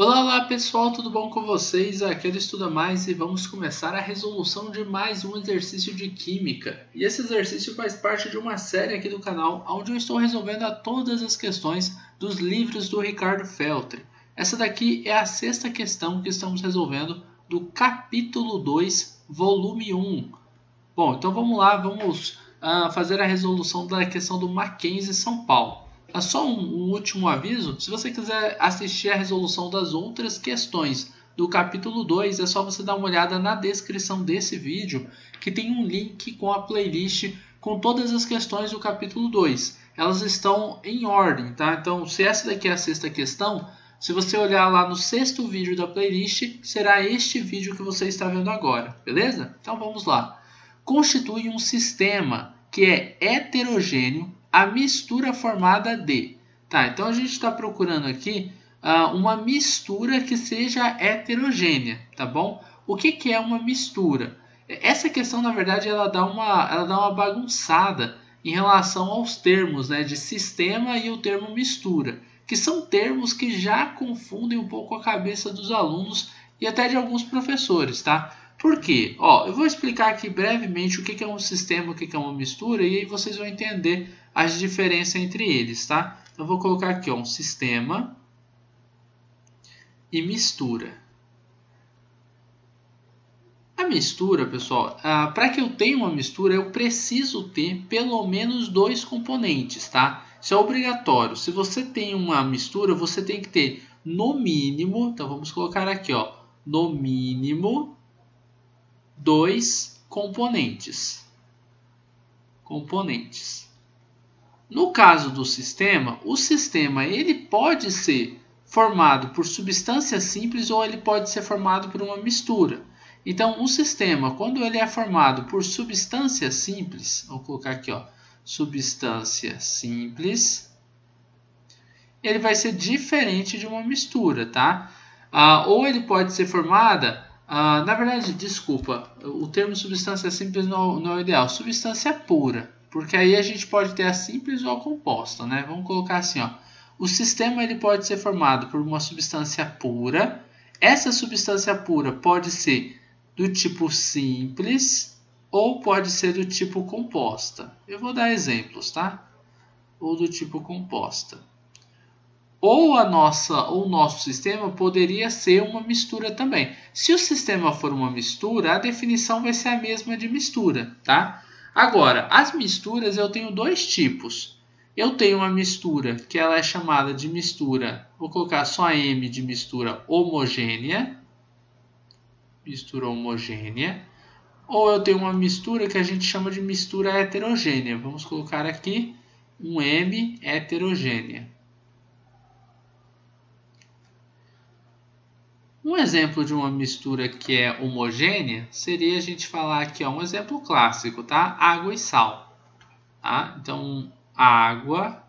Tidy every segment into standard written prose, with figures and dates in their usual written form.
Olá, olá pessoal, tudo bom com vocês? Aqui é o Estuda Mais e vamos começar a resolução de mais um exercício de Química. E esse exercício faz parte de uma série aqui do canal, onde eu estou resolvendo todas as questões dos livros do Ricardo Feltri. Essa daqui é a sexta questão que estamos resolvendo do capítulo 2, volume 1. Bom, então vamos lá, vamos fazer a resolução da questão do Mackenzie São Paulo. Só um último aviso, se você quiser assistir a resolução das outras questões do capítulo 2, é só você dar uma olhada na descrição desse vídeo, que tem um link com a playlist com todas as questões do capítulo 2. Elas estão em ordem, tá? Então, se essa daqui é a sexta questão, se você olhar lá no sexto vídeo da playlist, será este vídeo que você está vendo agora, beleza? Então vamos lá. Constitui um sistema que é heterogêneo a mistura formada de. Tá, então a gente está procurando aqui uma mistura que seja heterogênea, tá bom? O que é uma mistura? Essa questão, na verdade, ela dá uma bagunçada em relação aos termos, né, de sistema e o termo mistura, que são termos que já confundem um pouco a cabeça dos alunos e até de alguns professores, tá? Por quê? Eu vou explicar aqui brevemente o que é um sistema, o que é uma mistura, e aí vocês vão entender as diferenças entre eles, tá? Eu vou colocar aqui um sistema e mistura. A mistura, pessoal, para que eu tenha uma mistura, eu preciso ter pelo menos dois componentes, tá? Isso é obrigatório. Se você tem uma mistura, você tem que ter no mínimo, então vamos colocar aqui, no mínimo dois componentes. No caso do sistema, o sistema ele pode ser formado por substância simples ou ele pode ser formado por uma mistura. Então, o sistema, quando ele é formado por substância simples, vou colocar aqui, substância simples, ele vai ser diferente de uma mistura, tá? Ou ele pode ser formada, na verdade, desculpa, o termo substância simples não é o ideal, substância pura. Porque aí a gente pode ter a simples ou a composta, né? Vamos colocar assim, o sistema ele pode ser formado por uma substância pura. Essa substância pura pode ser do tipo simples ou pode ser do tipo composta. Eu vou dar exemplos, tá? Ou do tipo composta. Ou o nosso sistema poderia ser uma mistura também. Se o sistema for uma mistura, a definição vai ser a mesma de mistura, tá? Agora, as misturas eu tenho dois tipos. Eu tenho uma mistura que ela é chamada de mistura, vou colocar só M de mistura homogênea. Ou eu tenho uma mistura que a gente chama de mistura heterogênea. Vamos colocar aqui um M heterogênea. Um exemplo de uma mistura que é homogênea seria a gente falar aqui, um exemplo clássico, tá? Água e sal. Tá? Então, água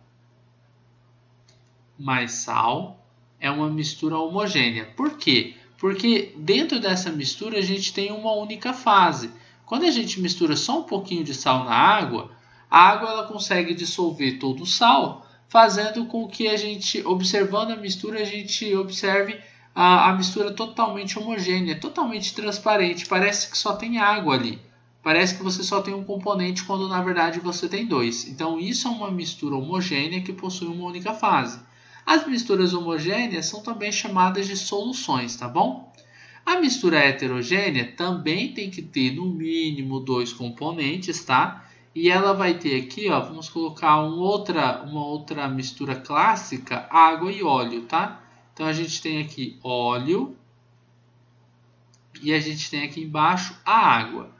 mais sal é uma mistura homogênea. Por quê? Porque dentro dessa mistura a gente tem uma única fase. Quando a gente mistura só um pouquinho de sal na água, a água ela consegue dissolver todo o sal, fazendo com que a gente, observando a mistura, a gente observe a mistura totalmente homogênea, totalmente transparente. Parece que só tem água ali. Parece que você só tem um componente quando na verdade você tem dois. Então isso é uma mistura homogênea que possui uma única fase. As misturas homogêneas são também chamadas de soluções, tá bom? A mistura heterogênea também tem que ter no mínimo dois componentes, tá? E ela vai ter aqui, vamos colocar uma outra mistura clássica, água e óleo, tá? Então a gente tem aqui óleo e a gente tem aqui embaixo a água.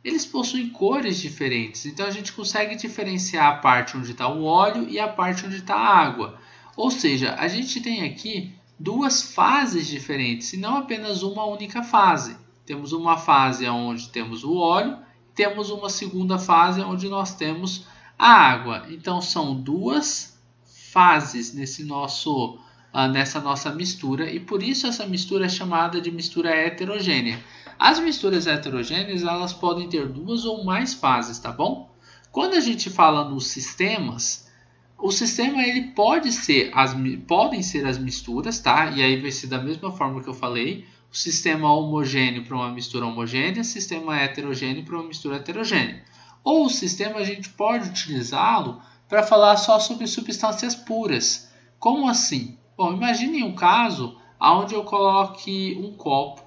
Eles possuem cores diferentes, então a gente consegue diferenciar a parte onde está o óleo e a parte onde está a água. Ou seja, a gente tem aqui duas fases diferentes e não apenas uma única fase. Temos uma fase onde temos o óleo, temos uma segunda fase onde nós temos a água. Então são duas fases nessa nossa mistura e por isso essa mistura é chamada de mistura heterogênea. As misturas heterogêneas elas podem ter duas ou mais fases, tá bom? Quando a gente fala nos sistemas, O sistema ele podem ser as misturas, tá? E aí vai ser da mesma forma que eu falei. O sistema homogêneo para uma mistura homogênea, sistema heterogêneo para uma mistura heterogênea. Ou o sistema a gente pode utilizá-lo para falar só sobre substâncias puras. Como assim? Bom, imagine um caso onde eu coloque um copo.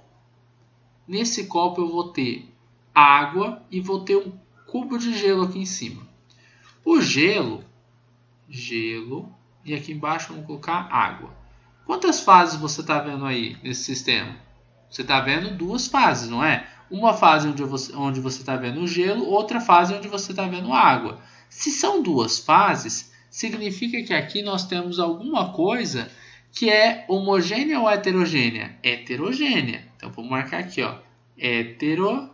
Nesse copo eu vou ter água e vou ter um cubo de gelo aqui em cima. O gelo, e aqui embaixo vamos colocar água. Quantas fases você está vendo aí nesse sistema? Você está vendo duas fases, não é? Uma fase onde você está vendo o gelo, outra fase onde você está vendo água. Se são duas fases, significa que aqui nós temos alguma coisa que é homogênea ou heterogênea? Heterogênea. Então, vou marcar aqui, ó, heterogênea.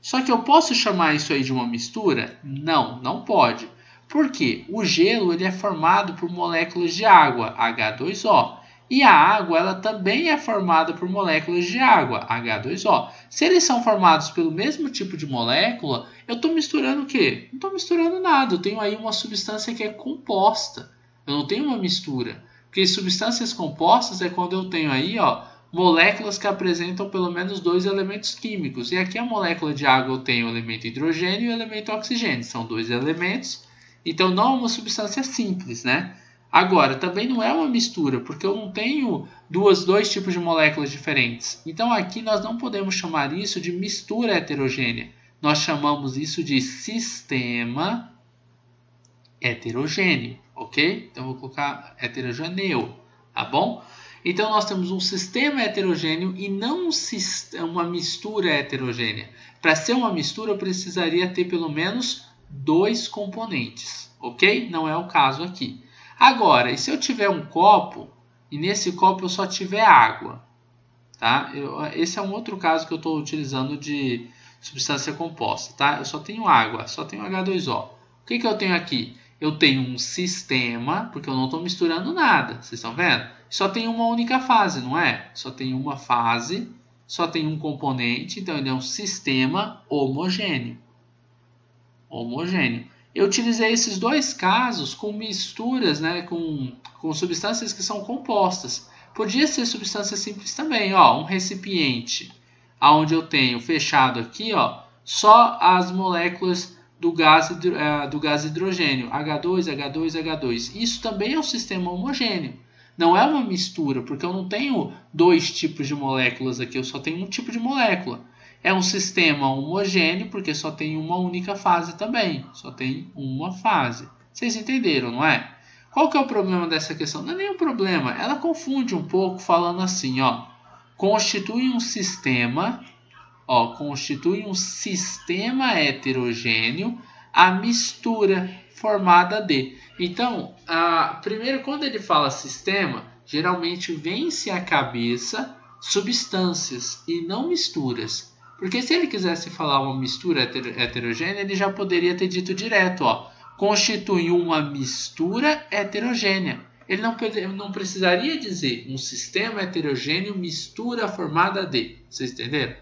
Só que eu posso chamar isso aí de uma mistura? Não, não pode. Por quê? O gelo ele é formado por moléculas de água, H2O. E a água ela também é formada por moléculas de água, H2O. Se eles são formados pelo mesmo tipo de molécula, eu estou misturando o quê? Não estou misturando nada. Eu tenho aí uma substância que é composta. Eu não tenho uma mistura. Porque substâncias compostas é quando eu tenho aí, ó, moléculas que apresentam pelo menos dois elementos químicos. E aqui a molécula de água eu tenho o elemento hidrogênio e o elemento oxigênio. São dois elementos. Então não é uma substância simples, né? Agora, também não é uma mistura, porque eu não tenho dois tipos de moléculas diferentes. Então aqui nós não podemos chamar isso de mistura heterogênea. Nós chamamos isso de sistema heterogêneo, ok? Então eu vou colocar heterogêneo, tá bom? Então nós temos um sistema heterogêneo e não uma mistura heterogênea. Para ser uma mistura eu precisaria ter pelo menos dois componentes, ok? Não é o caso aqui. Agora, e se eu tiver um copo e nesse copo eu só tiver água? Tá? Esse é um outro caso que eu estou utilizando de substância composta. Tá? Eu só tenho água, só tenho H2O. O que eu tenho aqui? Eu tenho um sistema, porque eu não estou misturando nada. Vocês estão vendo? Só tem uma única fase, não é? Só tem uma fase, só tem um componente, então ele é um sistema homogêneo. Eu utilizei esses dois casos com misturas, né, com substâncias que são compostas. Podia ser substância simples também, ó, um recipiente, onde eu tenho fechado aqui, ó, só as moléculas do gás hidrogênio, H2, H2, H2. Isso também é um sistema homogêneo. Não é uma mistura, porque eu não tenho dois tipos de moléculas aqui, eu só tenho um tipo de molécula. É um sistema homogêneo, porque só tem uma única fase também. Só tem uma fase. Vocês entenderam, não é? Qual que é o problema dessa questão? Não é nenhum problema. Ela confunde um pouco falando assim, ó. Constitui um sistema heterogêneo a mistura formada de. Então, primeiro, quando ele fala sistema, geralmente vem-se à cabeça substâncias e não misturas. Porque se ele quisesse falar uma mistura heterogênea, ele já poderia ter dito direto, ó, constitui uma mistura heterogênea. Ele não precisaria dizer um sistema heterogêneo mistura formada de. Vocês entenderam?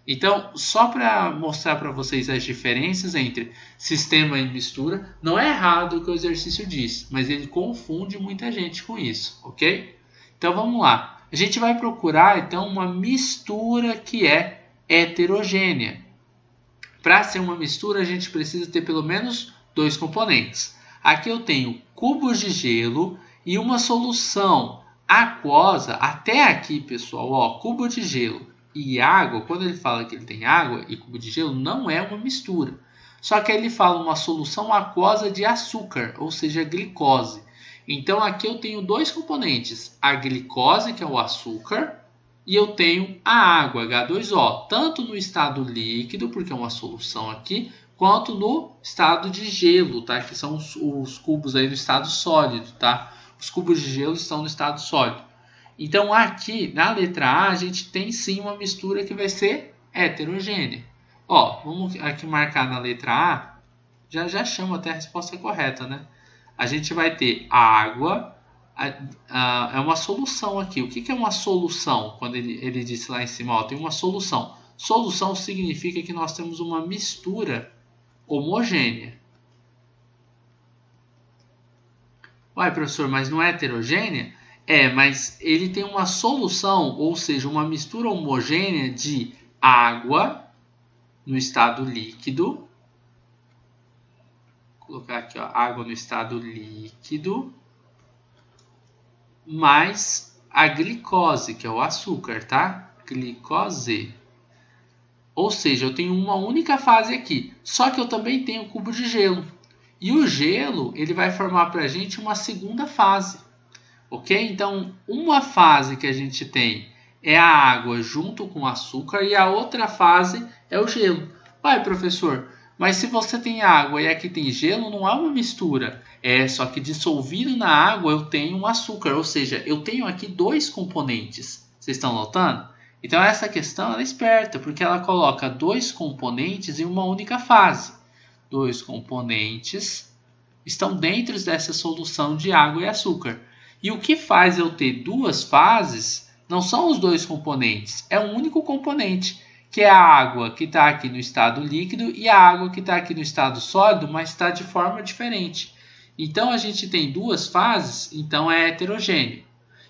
Então, só para mostrar para vocês as diferenças entre sistema e mistura, não é errado o que o exercício diz, mas ele confunde muita gente com isso, ok? Então vamos lá. A gente vai procurar então uma mistura que é heterogênea. Para ser uma mistura, a gente precisa ter pelo menos dois componentes. Aqui eu tenho cubos de gelo e uma solução aquosa. Até aqui, pessoal, ó, cubo de gelo e água. Quando ele fala que ele tem água e cubo de gelo, não é uma mistura. Só que ele fala uma solução aquosa de açúcar, ou seja, glicose. Então aqui eu tenho dois componentes, a glicose, que é o açúcar, e eu tenho a água, H2O, tanto no estado líquido, porque é uma solução aqui, quanto no estado de gelo, tá? Que são os cubos aí do estado sólido, tá? Os cubos de gelo estão no estado sólido. Então aqui, na letra A, a gente tem sim uma mistura que vai ser heterogênea. Ó, vamos aqui marcar na letra A, já chama até a resposta correta, né? A gente vai ter água, é uma solução aqui. O que é uma solução? Quando ele disse lá em cima, ó, tem uma solução. Solução significa que nós temos uma mistura homogênea. Uai, professor, mas não é heterogênea? É, mas ele tem uma solução, ou seja, uma mistura homogênea de água no estado líquido. Vou colocar aqui, ó, água no estado líquido, mais a glicose, que é o açúcar, tá? Glicose. Ou seja, eu tenho uma única fase aqui, só que eu também tenho um cubo de gelo. E o gelo, ele vai formar para a gente uma segunda fase, ok? Então, uma fase que a gente tem é a água junto com o açúcar e a outra fase é o gelo. Vai, professor, mas se você tem água e aqui tem gelo, não é uma mistura. É, só que dissolvido na água eu tenho um açúcar, ou seja, eu tenho aqui dois componentes. Vocês estão notando? Então essa questão ela é esperta, porque ela coloca dois componentes em uma única fase. Dois componentes estão dentro dessa solução de água e açúcar. E o que faz eu ter duas fases não são os dois componentes, é um único componente, que é a água que está aqui no estado líquido e a água que está aqui no estado sólido, mas está de forma diferente. Então a gente tem duas fases, então é heterogêneo.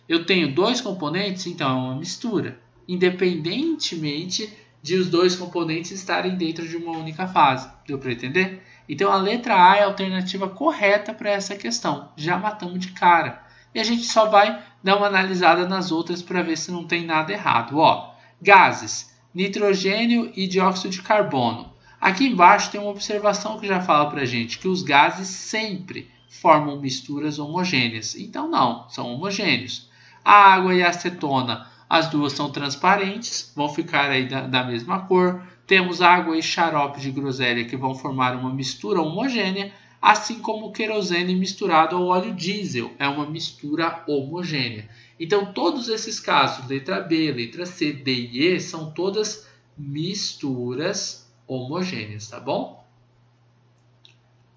Eu tenho dois componentes, então é uma mistura, independentemente de os dois componentes estarem dentro de uma única fase. Deu para entender? Então a letra A é a alternativa correta para essa questão. Já matamos de cara. E a gente só vai dar uma analisada nas outras para ver se não tem nada errado. Ó, gases, nitrogênio e dióxido de carbono. Aqui embaixo tem uma observação que já fala para a gente que os gases sempre formam misturas homogêneas. Então não, são homogêneos. A água e a acetona, as duas são transparentes, vão ficar aí da mesma cor. Temos água e xarope de groselha que vão formar uma mistura homogênea, assim como o querosene misturado ao óleo diesel, é uma mistura homogênea. Então todos esses casos, letra B, letra C, D e E, são todas misturas homogêneas, tá bom?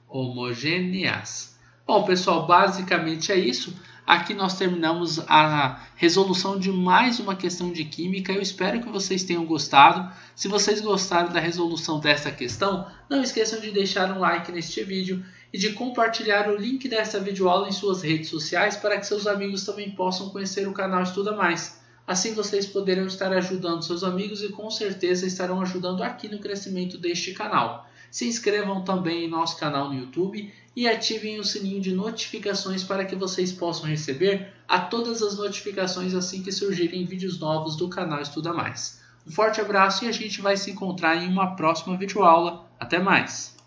Homogêneas. Bom, pessoal, basicamente é isso. Aqui nós terminamos a resolução de mais uma questão de química. Eu espero que vocês tenham gostado. Se vocês gostaram da resolução dessa questão, não esqueçam de deixar um like neste vídeo e de compartilhar o link dessa videoaula em suas redes sociais para que seus amigos também possam conhecer o canal Estuda Mais. Assim vocês poderão estar ajudando seus amigos e com certeza estarão ajudando aqui no crescimento deste canal. Se inscrevam também em nosso canal no YouTube e ativem o sininho de notificações para que vocês possam receber todas as notificações assim que surgirem vídeos novos do canal Estuda Mais. Um forte abraço e a gente vai se encontrar em uma próxima videoaula. Até mais!